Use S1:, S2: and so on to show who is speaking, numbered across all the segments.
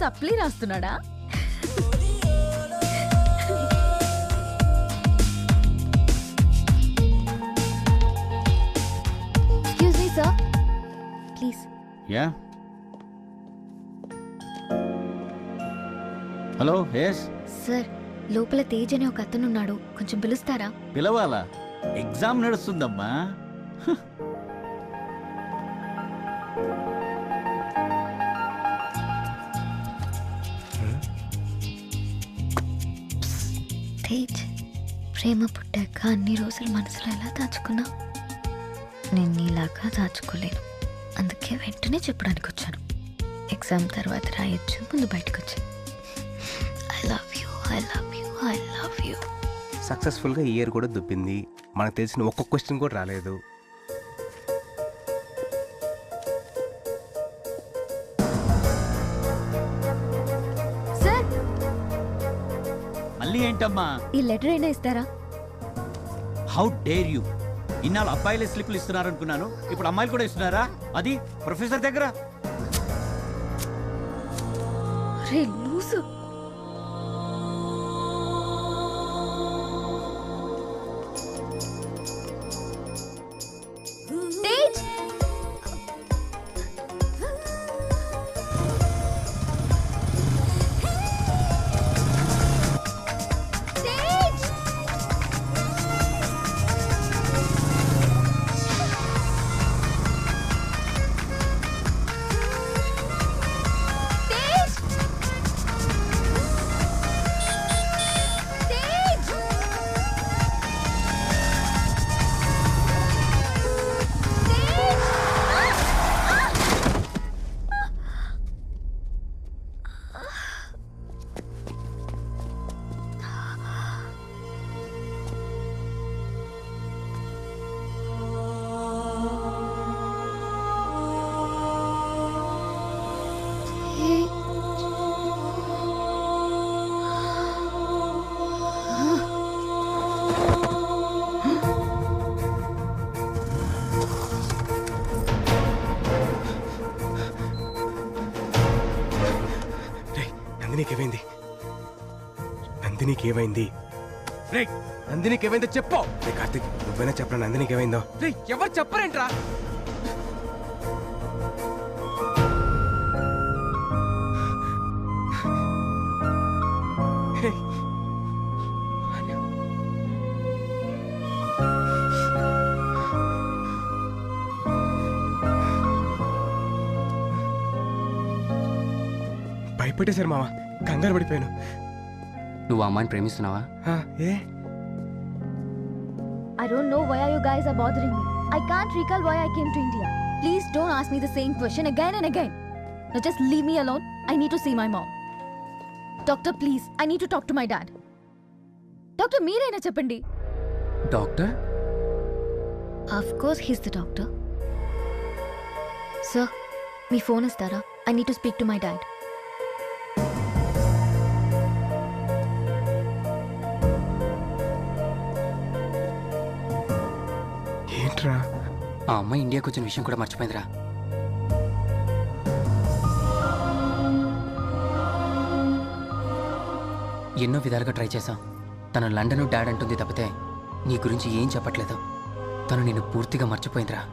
S1: Supply రాస్తున్నాడా?
S2: Excuse me sir, please.
S3: Yeah hello. Yes
S2: sir, లోపల తేజ్ అనే ఒక అతను ఉన్నాడు, కొంచెం పిలుస్తారా?
S3: పిలవాలా? ఎగ్జామ్ నడుస్తుందమ్మా.
S2: తేజ్, ప్రేమ పుట్టాక అన్ని రోజులు మనసులో ఎలా దాచుకున్నా నేను నీలాగా దాచుకోలేను. అందుకే వెంటనే చెప్పడానికి వచ్చాను. ఎగ్జామ్ తర్వాత రాయొచ్చు, ముందు బయటకు వచ్చాను. I love you, I love you, I love you.
S4: సక్సెస్ఫుల్గా ఈ ఇయర్ కూడా దుబ్బింది. మనకు తెలిసిన ఒక్క క్వశ్చన్ కూడా రాలేదు.
S2: సార్,
S3: మళ్ళీ ఏంటమ్మా?
S2: ఈ లెటర్ అయినా ఇస్తారా?
S3: How dare you! ఇన్నాళ్ళు అబ్బాయిలే స్లిప్లు ఇస్తున్నారు అనుకున్నాను, ఇప్పుడు అమ్మాయిలు కూడా ఇస్తున్నారా? అది ప్రొఫెసర్ దగ్గర.
S2: రే లూసు. తేజ్, తేజ్, తేజ్, తేజ్.
S4: నందినికి ఏమైంది? నందినికి ఏమైంది? రే నందినికి ఏమైందో చెప్పు. రే కార్తీక్, నువ్వైనా చెప్పరా నందినికి ఏమైందో? రే ఎవరు చెప్పరేంట్రా? భయపెట్టేశారు మామ, కంగారు పడిపోయాను.
S5: నువ్వు ఆ అమ్మాయిని ప్రేమిస్తున్నావా?
S4: ఏ
S2: I don't know why you guys are bothering me. I can't recall why I came to India. Please don't ask me the same question again and again. Now just leave me alone. I need to see my mom. Doctor, please. I need to talk to my dad. Doctor, మీరైనా చెప్పండి.
S5: Doctor?
S2: Of course he's the doctor. Sir, me phone ఇస్తారా? I need to speak to my dad.
S4: ఏంట్రా?
S5: ఆ అమ్మాయి ఇండియాకి వచ్చిన విషయం కూడా మర్చిపోయిందిరా. ఎన్నో విధాలుగా ట్రై చేశాం. తను లండన్ డాడ్ అంటుంది తప్పితే నీ గురించి ఏం చెప్పట్లేదు. తను నిన్ను పూర్తిగా మర్చిపోయిందిరా.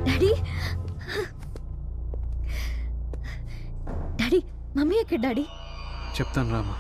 S2: డాడీ, డాడీ, మమ్మీ ఎక్కడ డాడీ?
S6: చెప్తాను రామా.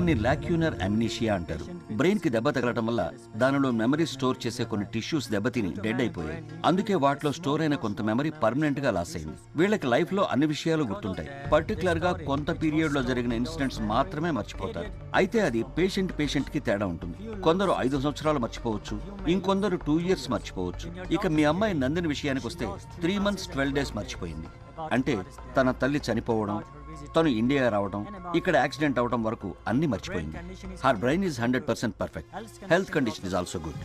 S3: దీన్ని లాక్యూనర్ అమ్నీషియా అంటారు. బ్రెయిన్ కి దెబ్బ తగలటం వల్ల దానిలో మెమరీ స్టోర్ చేసే కొన్ని టిష్యూస్ దెబ్బతిని డెడ్ అయిపోయాయి. అందుకే వాటిలో స్టోర్ అయిన కొంత మెమరీ పర్మనెంట్ గా లాస్ అయింది. వీళ్ళకి లైఫ్ లో అన్ని విషయాలు గుర్తుంటాయి, పర్టికులర్ గా కొంత పీరియడ్ లో జరిగిన ఇన్సిడెంట్స్ మాత్రమే మర్చిపోతారు. అయితే అది పేషెంట్ కి తేడా ఉంటుంది. కొందరు 5 సంవత్సరాలు మర్చిపోవచ్చు, ఇంకొందరు 2 years మర్చిపోవచ్చు. ఇక మీ అమ్మాయి నందిని విషయానికి వస్తే 3 months 12 days మర్చిపోయింది. అంటే తన తల్లి చనిపోవడం, తను ఇండియా రావడం, ఇక్కడ యాక్సిడెంట్ అవడం వరకు అన్ని మర్చిపోయింది. Her brain is 100% perfect. Health condition is also good.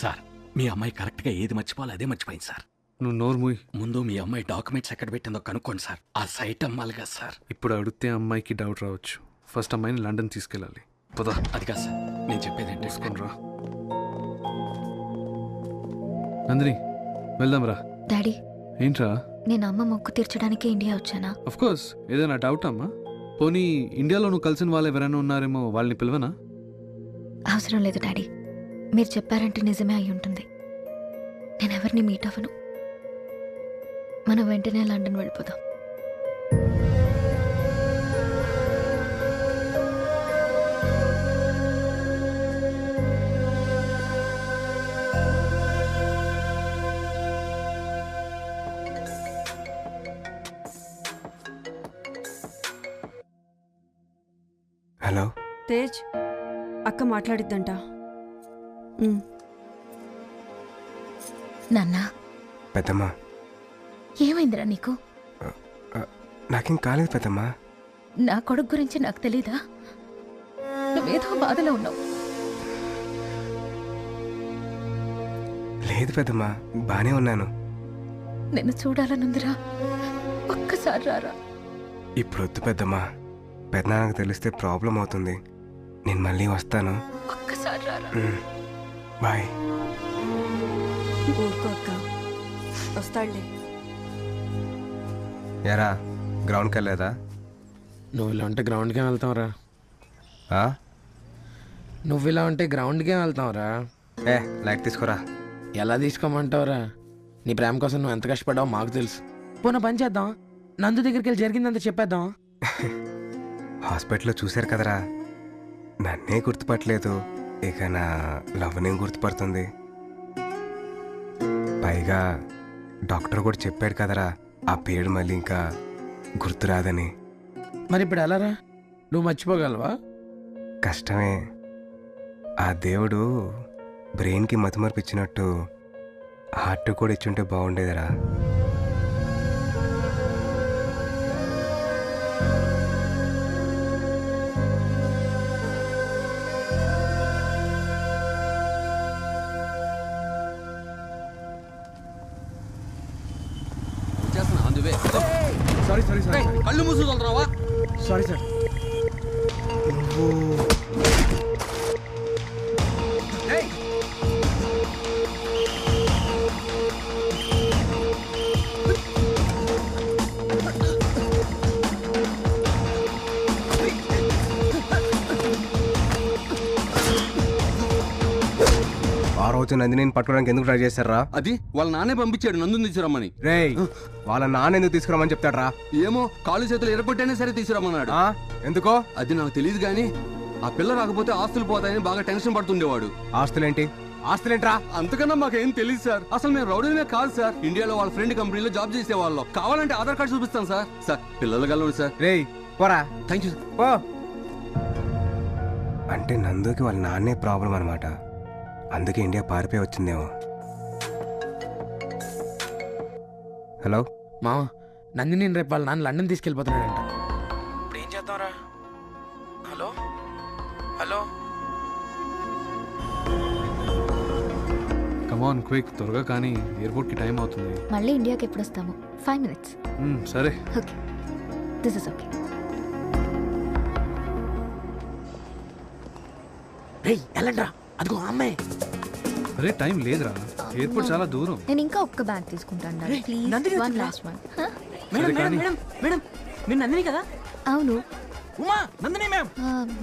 S1: Sir, మీ అమ్మాయి కరెక్ట్గా ఏది మర్చిపోవాలి అదే మర్చిపోయింది సార్.
S6: నువ్వు నోరు మూయి.
S1: ముందు మీ అమ్మాయి డాక్యుమెంట్స్ ఎక్కడ పెట్టిందో కనుక్కోండి సార్. ఆ సైట్ అమ్మాలి కదా సార్.
S6: ఇప్పుడు అడిగితే అమ్మాయికి డౌట్ రావచ్చు. ఫస్ట్ అమ్మాయిని లండన్ తీసుకెళ్ళాలి. పదా
S1: అది కాదు సార్, నేను చెప్పేది ఏంటి
S6: తీసుకొని రా. నందిని వెళ్దాం రా.
S2: డాడీ,
S6: ఏంట్రా?
S2: నేను అమ్మ మొక్కు తీర్చడానికి ఇండియా వచ్చానా?
S6: అఫ్ కోర్స్, ఏదైనా డౌట్ అమ్మా? పోనీ ఇండియాలో నువ్వు కలిసిన వాళ్ళు ఎవరైనా ఉన్నారేమో, వాళ్ళని పిలవనా?
S2: అవసరం లేదు డాడీ, మీరు చెప్పారంటే నిజమే అయి ఉంటుంది. నేను ఎవరిని మీట్ అవ్వను. మనం వెంటనే లండన్ వెళ్ళిపోదాం.
S4: హలో
S7: తేజ్, అక్క మాట్లాడిద్దంట.
S2: నాన్నా,
S4: పెద్దమ్మా.
S2: ఏమైందిరా నీకు?
S4: నాకేం కాలేదు పెద్దమ్మా.
S2: నా కొడుకు గురించి నాకు తెలీదా? నువ్వేదో బాధలో ఉన్నావు.
S4: లేదు పెద్దమ్మా, బానే ఉన్నాను.
S2: నిన్ను చూడాలనుందిరా, ఒక్కసారి రారా.
S4: ఇప్పుడు వద్దు పెద్దమ్మా, పెద్దనాన్నకు తెలిస్తే ప్రాబ్లం అవుతుంది. నేను మళ్ళీ వస్తాను.
S2: ఒక్కసారి రారా.
S4: బాయ్.
S7: ఊరుకో అక్క, వస్తాడులే.
S4: ఎరా, గ్రౌండ్కి వెళ్ళలేదా?
S8: నువ్వు ఇలా ఉంటే గ్రౌండ్కే వెళ్తావురా.
S4: ఆ?
S8: నువ్వు ఇలా ఉంటే గ్రౌండ్కే వెళ్తావురా.
S4: లైట్ తీసుకురా.
S8: ఎలా తీసుకోమంటావురా? నీ ప్రేమ కోసం నువ్వు ఎంత కష్టపడ్డావో మాకు తెలుసు. పోనా పని చేద్దాం, నందు దగ్గరికి వెళ్ళి జరిగిందంత చెప్పేద్దాం.
S4: హాస్పిటల్లో చూశారు కదరా, నన్నే గుర్తుపట్టలేదు, ఇక నా లవ్నే గుర్తుపడుతుంది. పైగా డాక్టర్ కూడా చెప్పాడు కదరా, ఆ పేరు మళ్ళీ ఇంకా గుర్తురాదని.
S8: మరి ఇప్పుడు ఎలారా? నువ్వు మర్చిపోగలవా?
S4: కష్టమే. ఆ దేవుడు బ్రెయిన్కి మతిమరుపు ఇచ్చినట్టు హార్ట్ కూడా ఇచ్చుంటే బాగుండేదిరా.
S1: సారీ సారీ సారీ, కళ్ళు మూసుకుంటున్నావా?
S6: Sorry sir.
S4: ఆ రోజు నందిని పట్టుకోవడానికి ఎందుకు ట్రై చేశారా?
S1: అది వాళ్ళ నాన్నే పంపించాడు నందుని తీసుకురమ్మని.
S4: రేయ్, వాళ్ళ నాన్న ఎందుకు తీసుకురామని చెప్తాడ్రా?
S1: ఏమో, కాళ్ళు చేతులు ఎరగొట్టైనా సరే తీసుకురమ్మన్నాడు.
S4: ఎందుకో
S1: అది నాకు తెలియదు కానీ ఆ పిల్ల రాకపోతే ఆస్తులు పోతాయని బాగా టెన్షన్ పడుతుండేవాడు.
S4: ఆస్తులేంటి? ఆస్తులేంట్రా?
S1: అంతకన్నా మాకేం తెలియదు సార్. అసలు మేము రౌడీలమే కాదు సార్. ఇండియాలో వాళ్ళ ఫ్రెండ్ కంపెనీలో జాబ్ చేసేవాళ్ళం. కావాలంటే ఆధార్ కార్డు చూపిస్తాను సార్. సార్, పిల్లలు కలవండి సార్.
S4: రేయ్ పోరా.
S1: Thank you.
S4: పో. అంటే నందుకి వాళ్ళ నాన్నే ప్రాబ్లం అనమాట. అందుకే ఇండియా పారిపోయి వచ్చిందేమో. హలో
S8: మామ, నందిని రేపు వాళ్ళ నాన్న లండన్ తీసుకెళ్ళిపోతున్నాడంట. ఇప్పుడు ఏం చేద్దాంరా? హలో హలో,
S6: కమాన్ క్విక్, త్వరగా కానీ, ఎయిర్పోర్ట్కి టైం అవుతుంది.
S2: మళ్ళీ ఇండియాకి ఎప్పుడు వస్తాము? 5 minutes.
S6: సరే.
S2: Okay, this is okay.
S8: రేయ్ వెళ్ళండ్రా, అదిగో అమ్మాయి.
S6: అరే టైం లేదురా, ఎయిర్పోర్ట్ చాలా దూరం.
S2: నేను ఇంకా ఒక్క బ్యాగ్ తీసుకుంటాను డాడీ, ప్లీజ్.
S7: నందిని
S2: వన్
S7: వచ్చిందా?
S2: Last one.
S7: Madam madam madam madam, మీరు నందిని కదా?
S2: అవును,
S9: ఉమా నందిని మ్యామ్.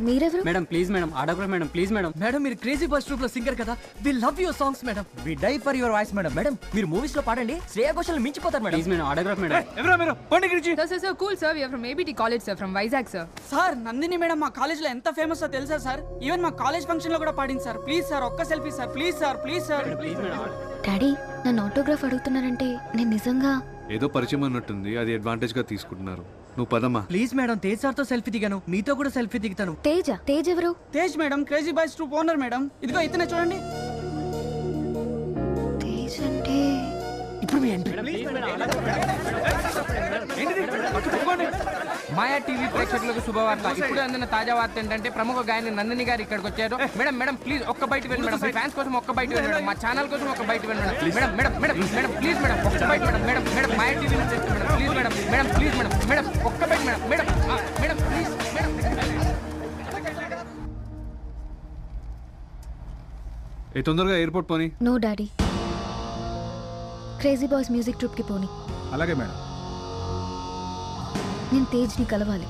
S2: మీరెవరు?
S5: Madam please madam autograph madam please madam.
S9: Madam మీరు క్రేజీ బాయ్స్ ట్రూప్ లో సింగర్ కదా, we love your songs madam, we die for your voice madam. Madam మీరు movies లో పాడండి, శ్రేయా ఘోషల్ మించిపోతారు madam.
S5: Please madam autograph madam.
S4: ఎవరా మీరు పండి గురించి?
S10: Sir, cool, sir. We are from ABT College, sir, from Vizag, sir.
S9: Sir Nandini madam మా college లో ఎంత ఫేమస్ తెలుసా సార్? ఈవెన్ మా కాలేజ్ ఫంక్షన్ లో కూడా పాడింది సార్. ప్లీజ్ సార్ ఒక్క selfie sir, please sir, please sir.
S2: Daddy నన్ను ఆటోగ్రాఫ్ అడుగుతున్నారంటే నేను నిజంగా
S6: ఏదో పరిచయం ఉన్నట్టుంది, అది అడ్వాంటేజ్ గా తీసుకుంటున్నారు. నువ్వు పదమ్మా.
S9: ప్లీజ్ మేడం తేజ్ సార్ తో సెల్ఫీ దిగాను, మీతో కూడా సెల్ఫీ దిగుతాను.
S2: తేజ్ ఎవరు?
S9: Tej madam crazy boys troupe owner madam. ఇదిగో ఇతనే చూడండి.
S2: తేజ్ అంటే
S9: ఇప్పుడు మీ ఎంట్రీ.
S8: మాయా టీవీ ప్రేక్షకులకు శుభవార్త. ఇప్పుడు అందిన తాజా వార్త ఏంటంటే ప్రముఖ గాయని నందిని గారు ఇక్కడికి వచ్చారు. మేడం మేడం ప్లీజ్ ఒక్క బయట వెళ్ళి మేడం, ఫ్యాన్స్ కోసం ఒక్క బయట వెళ్ళి మేడం, మా ఛానల్ కోసం ఒక్క బయట వెళ్ళి madam. Madam madam madam madam please madam ఒక్క బయట madam. Madam madam Maya TV నుంచి madam please madam. Madam please madam. Madam ఒక్క బయట madam. Madam madam please madam.
S6: ఏ తొందరగా ఎయిర్పోర్ట్ పోనీ.
S2: No daddy, crazy boys music troupe కి పోని.
S4: అలాగే మేడం.
S2: నేను తేజ్ని కలవాలి.